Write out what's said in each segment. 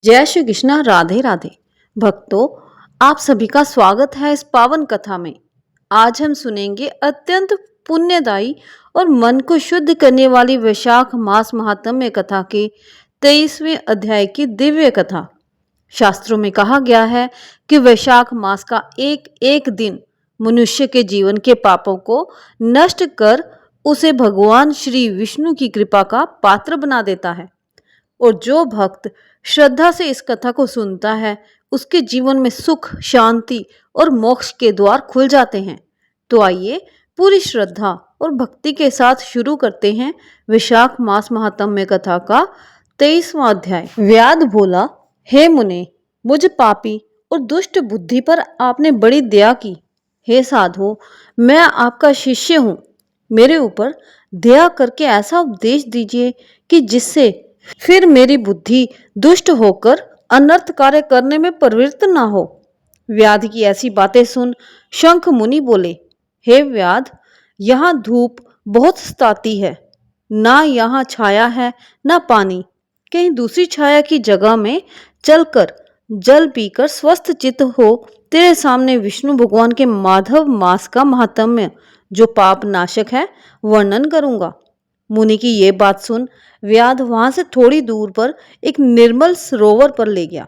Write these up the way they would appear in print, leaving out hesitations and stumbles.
जय श्री कृष्णा। राधे राधे। भक्तों, आप सभी का स्वागत है इस पावन कथा में। आज हम सुनेंगे अत्यंत पुण्यदायी और मन को शुद्ध करने वाली वैशाख मास महात्म्य कथा के 23वें अध्याय की दिव्य कथा। शास्त्रों में कहा गया है कि वैशाख मास का एक एक दिन मनुष्य के जीवन के पापों को नष्ट कर उसे भगवान श्री विष्णु की कृपा का पात्र बना देता है। और जो भक्त श्रद्धा से इस कथा को सुनता है, उसके जीवन में सुख, शांति और मोक्ष के द्वार खुल जाते हैं। तो आइए पूरी श्रद्धा और भक्ति के साथ शुरू करते हैं वैशाख मास महात्म्य कथा का 23वां अध्याय। व्याध बोला, हे मुने, मुझ पापी और दुष्ट बुद्धि पर आपने बड़ी दया की। हे साधु, मैं आपका शिष्य हूँ। मेरे ऊपर दया करके ऐसा उपदेश दीजिए कि जिससे फिर मेरी बुद्धि दुष्ट होकर अनर्थ कार्य करने में प्रवृत्त ना हो। व्याध की ऐसी बातें सुन शंख मुनि बोले, हे व्याध, यहाँ धूप बहुत सताती है, ना यहाँ छाया है ना पानी। कहीं दूसरी छाया की जगह में चलकर जल पीकर स्वस्थ चित्त हो तेरे सामने विष्णु भगवान के माधव मास का महात्म्य, जो पाप नाशक है, वर्णन करूंगा। मुनि की ये बात सुन व्याध वहां से थोड़ी दूर पर एक निर्मल सरोवर पर ले गया,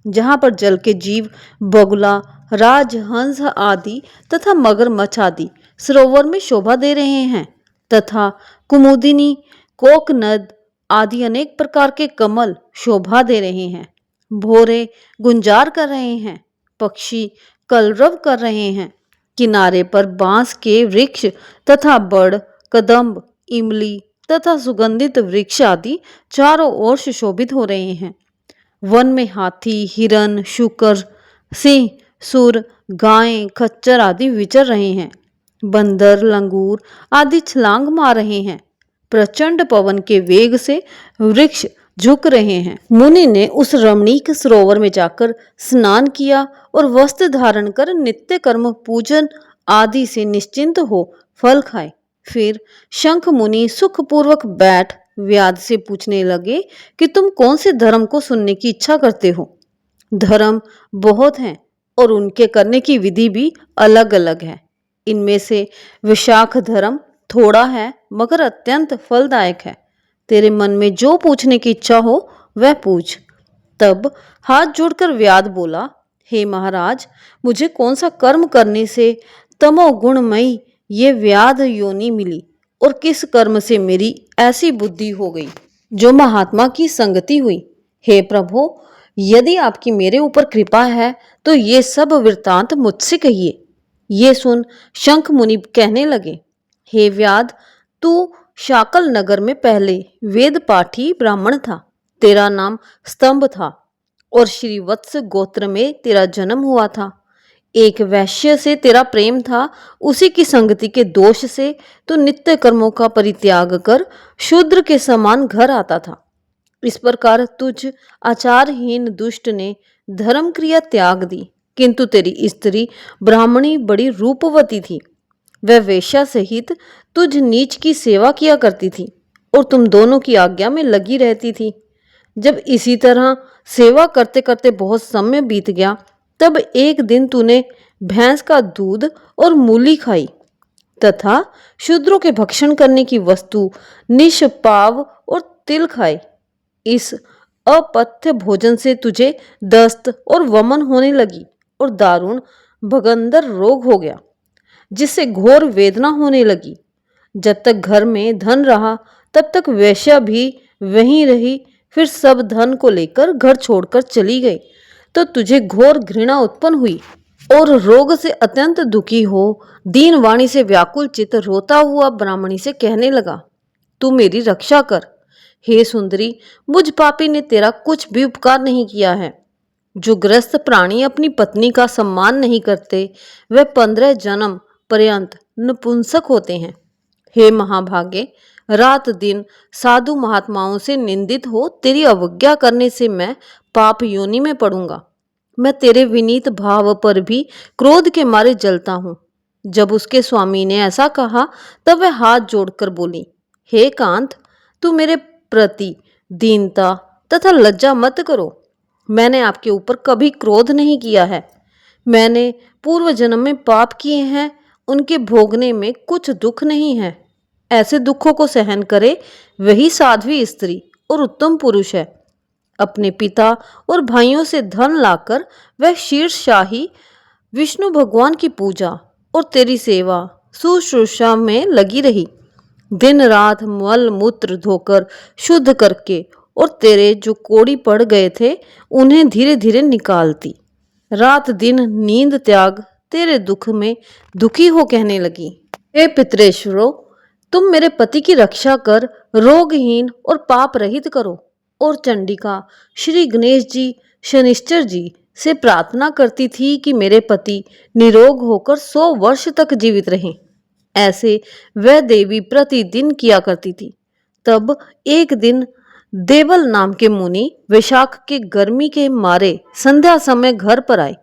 जहां पर जल के जीव बगुला, राजहंस आदि तथा मगरमच्छ आदि सरोवर में शोभा दे रहे हैं, तथा कुमुदिनी, कोकनद आदि अनेक प्रकार के कमल शोभा दे रहे हैं। भोरे गुंजार कर रहे हैं, पक्षी कलरव कर रहे हैं। किनारे पर बांस के वृक्ष तथा बड़, कदम्ब, इमली तथा सुगंधित वृक्ष आदि चारों ओर सुशोभित हो रहे हैं। वन में हाथी, हिरन, शूकर, सिंह, सुर, गायें, खच्चर आदि विचर रहे हैं। बंदर, लंगूर आदि छलांग मार रहे हैं। प्रचंड पवन के वेग से वृक्ष झुक रहे हैं। मुनि ने उस रमणीक सरोवर में जाकर स्नान किया और वस्त्र धारण कर नित्य कर्म पूजन आदि से निश्चिंत हो फल खाए। फिर शंख मुनि सुखपूर्वक बैठ व्याध से पूछने लगे कि तुम कौन से धर्म को सुनने की इच्छा करते हो। धर्म बहुत हैं और उनके करने की विधि भी अलग अलग है। इनमें से विशाख धर्म थोड़ा है मगर अत्यंत फलदायक है। तेरे मन में जो पूछने की इच्छा हो वह पूछ। तब हाथ जोड़कर व्याध बोला, हे महाराज, मुझे कौन सा कर्म करने से तमोगुणमयी ये व्याध योनि मिली और किस कर्म से मेरी ऐसी बुद्धि हो गई जो महात्मा की संगति हुई। हे प्रभु, यदि आपकी मेरे ऊपर कृपा है तो ये सब वृत्तांत मुझसे कहिए। ये सुन शंख मुनि कहने लगे, हे व्याध, तू शाकल नगर में पहले वेद पाठी ब्राह्मण था। तेरा नाम स्तंभ था और श्रीवत्स गोत्र में तेरा जन्म हुआ था। एक वैश्य से तेरा प्रेम था, उसी की संगति के दोष से तो नित्य कर्मों का परित्याग कर शूद्र के समान घर आता था। इस प्रकार तुझ आचारहीन दुष्ट ने धर्म क्रिया त्याग दी, किंतु तेरी स्त्री ब्राह्मणी बड़ी रूपवती थी। वह वेश्या सहित तुझ नीच की सेवा किया करती थी और तुम दोनों की आज्ञा में लगी रहती थी। जब इसी तरह सेवा करते करते बहुत समय बीत गया, तब एक दिन तूने भैंस का दूध और मूली खाई तथा शूद्रों के भक्षण करने की वस्तु निष्पाव और तिल खाए। इस अपथ्य भोजन से तुझे दस्त और वमन होने लगी और दारुण भगंदर रोग हो गया, जिससे घोर वेदना होने लगी। जब तक घर में धन रहा तब तक वेश्या भी वहीं रही, फिर सब धन को लेकर घर छोड़कर चली गई तो तुझे घोर घृणा उत्पन्न हुई और रोग से अत्यंत दुखी हो दीन वाणी से व्याकुल चित्त रोता हुआ ब्राह्मणी से कहने लगा, तू मेरी रक्षा कर। हे सुंदरी, मुझ पापी ने तेरा कुछ भी उपकार नहीं किया है। जो ग्रस्त प्राणी अपनी पत्नी का सम्मान नहीं करते वह 15 जन्म पर्यंत नपुंसक होते हैं। हे महाभागे, रात दिन साधु महात्माओं से निंदित हो तेरी अवज्ञा करने से मैं पाप योनि में पड़ूंगा। मैं तेरे विनीत भाव पर भी क्रोध के मारे जलता हूँ। जब उसके स्वामी ने ऐसा कहा तब वह हाथ जोड़कर बोली, हे कांत, तू मेरे प्रति दीनता तथा लज्जा मत करो। मैंने आपके ऊपर कभी क्रोध नहीं किया है। मैंने पूर्व जन्म में पाप किए हैं, उनके भोगने में कुछ दुख नहीं है। ऐसे दुखों को सहन करे वही साध्वी स्त्री और उत्तम पुरुष है। अपने पिता और भाइयों से धन लाकर वह शीर्षशाही विष्णु भगवान की पूजा और तेरी सेवा शुश्रूषा में लगी रही। दिन रात मल मूत्र धोकर शुद्ध करके और तेरे जो कोड़ी पड़ गए थे उन्हें धीरे धीरे निकालती। रात दिन नींद त्याग तेरे दुख में दुखी हो कहने लगी, हे पितरेश्वरों, तुम मेरे पति की रक्षा कर रोगहीन और पाप रहित करो। और चंडिका श्री गणेश जी शनिश्चर जी से प्रार्थना करती थी कि मेरे पति निरोग होकर 100 वर्ष तक जीवित रहें। ऐसे वह देवी प्रतिदिन किया करती थी। तब एक दिन देवल नाम के मुनि वैशाख के गर्मी के मारे संध्या समय घर पर आए।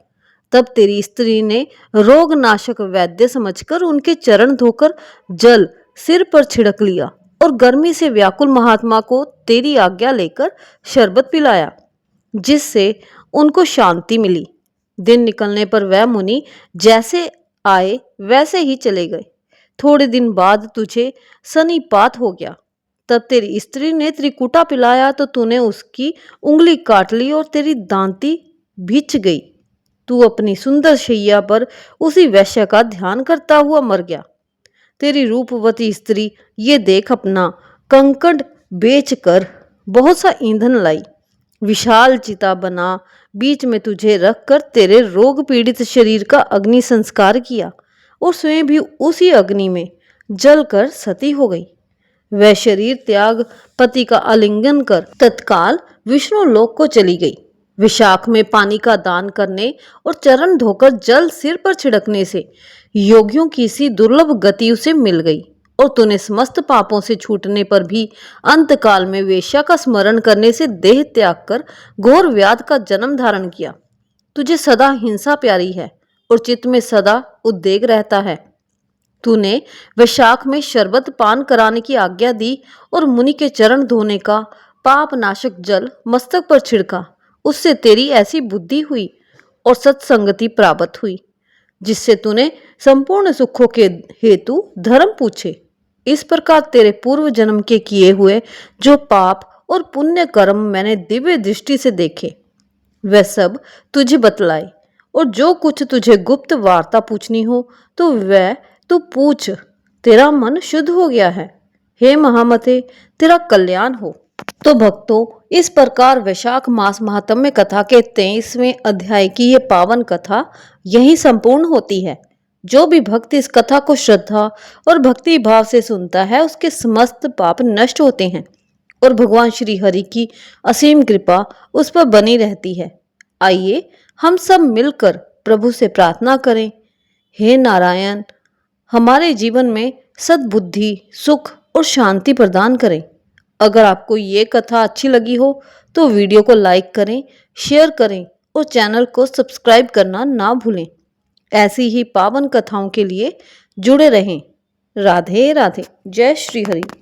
तब तेरी स्त्री ने रोगनाशक वैद्य समझकर उनके चरण धोकर जल सिर पर छिड़क लिया और गर्मी से व्याकुल महात्मा को तेरी आज्ञा लेकर शरबत पिलाया, जिससे उनको शांति मिली। दिन निकलने पर वह मुनि जैसे आए वैसे ही चले गए। थोड़े दिन बाद तुझे सनीपात हो गया। तब तेरी स्त्री ने त्रिकुटा पिलाया तो तूने उसकी उंगली काट ली और तेरी दांती भिच गई। तू अपनी सुंदर शैया पर उसी वैश्य का ध्यान करता हुआ मर गया। तेरी रूपवती स्त्री ये देख अपना कंकड़ बेचकर बहुत सा ईंधन लाई, विशाल चिता बना बीच में तुझे रखकर तेरे रोग पीड़ित शरीर का अग्नि संस्कार किया और स्वयं भी उसी अग्नि में जलकर सती हो गई। वह शरीर त्याग पति का आलिंगन कर तत्काल विष्णु लोक को चली गई। विशाख में पानी का दान करने और चरण धोकर जल सिर पर छिड़कने से योगियों की सी दुर्लभ गति उसे मिल गई। और तूने समस्त पापों से छूटने पर भी अंतकाल में वेश्या का स्मरण करने से देह त्याग कर घोर व्याध का जन्म धारण किया। तुझे सदा हिंसा प्यारी है और चित्त में सदा उद्वेग रहता है। तूने वैशाख में शरबत पान कराने की आज्ञा दी और मुनि के चरण धोने का पाप नाशक जल मस्तक पर छिड़का। उससे तेरी ऐसी बुद्धि हुई और सत्संगति प्राप्त हुई, जिससे तूने संपूर्ण सुखों के हेतु धर्म पूछे। इस प्रकार तेरे पूर्व जन्म के किए हुए जो पाप और पुण्य कर्म मैंने दिव्य दृष्टि से देखे वह सब तुझे बतलाए। और जो कुछ तुझे गुप्त वार्ता पूछनी हो तो वह तू पूछ, तेरा मन शुद्ध हो गया है। हे महामते, तेरा कल्याण हो। तो भक्तों, इस प्रकार वैशाख मास महात्म्य कथा के 23वें अध्याय की ये पावन कथा यही संपूर्ण होती है। जो भी भक्त इस कथा को श्रद्धा और भक्ति भाव से सुनता है उसके समस्त पाप नष्ट होते हैं और भगवान श्री हरि की असीम कृपा उस पर बनी रहती है। आइए हम सब मिलकर प्रभु से प्रार्थना करें, हे नारायण, हमारे जीवन में सद्बुद्धि, सुख और शांति प्रदान करें। अगर आपको ये कथा अच्छी लगी हो तो वीडियो को लाइक करें, शेयर करें और चैनल को सब्सक्राइब करना ना भूलें। ऐसी ही पावन कथाओं के लिए जुड़े रहें। राधे राधे। जय श्री हरि।